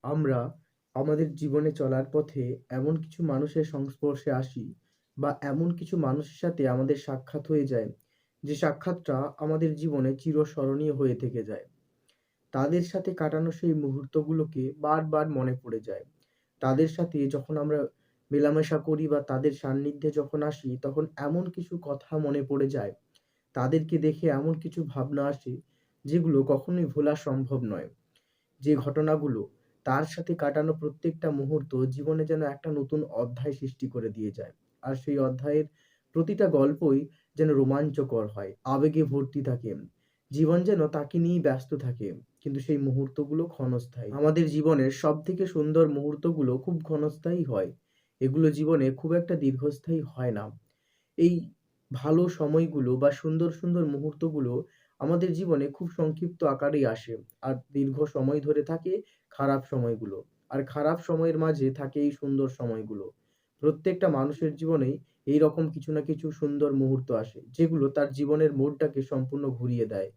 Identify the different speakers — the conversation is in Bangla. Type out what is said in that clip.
Speaker 1: আমরা আমাদের জীবনে চলার পথে এমন কিছু মানুষের সংস্পর্শে আসি বা এমন কিছু মানুষের সাথে আমাদের সাক্ষাৎ হয়ে যায়, যে সাক্ষাৎটা আমাদের জীবনে চিরস্মরণীয় হয়ে থেকে যায়। তাদের সাথে কাটানো সেই মুহূর্তগুলোকে বারবার মনে পড়ে যায়। তাদের সাথে যখন আমরা মেলামেশা করি বা তাদের সান্নিধ্যে যখন আসি, তখন এমন কিছু কথা মনে পড়ে যায়। তাদেরকে দেখে এমন কিছু ভাবনা আসে, যেগুলো কখনোই ভোলা সম্ভব নয়। যে ঘটনাগুলো তার সাথে কাটানো প্রত্যেকটা মুহূর্ত জীবনে যেন একটা নতুন অধ্যায় সৃষ্টি করে দিয়ে যায়। আর সেই অধ্যায়ের প্রতিটা গল্পই যেন রোমাঞ্চকর হয়, আবেগে ভর্তি থাকে। জীবন যেন তাকে নিয়েই ব্যস্ত থাকে। কিন্তু সেই মুহূর্তগুলো ক্ষণস্থায়ী। আমাদের জীবনের সবথেকে সুন্দর মুহূর্তগুলো খুব ক্ষণস্থায়ী হয়। এগুলো জীবনে খুব একটা দীর্ঘস্থায়ী হয় না। এই ভালো সময়গুলো বা সুন্দর, সুন্দর মুহূর্তগুলো আমাদের জীবনে খুব সংক্ষিপ্ত আকারেই আসে। আর দীর্ঘ সময় ধরে থাকে খারাপ সময়গুলো। আর খারাপ সময়ের মাঝে থাকে এই সুন্দর সময়গুলো। প্রত্যেকটা মানুষের জীবনেই এইরকম কিছু না কিছু সুন্দর মুহূর্ত আসে, যেগুলো তার জীবনের মোড়টাকে সম্পূর্ণ ঘুরিয়ে দেয়।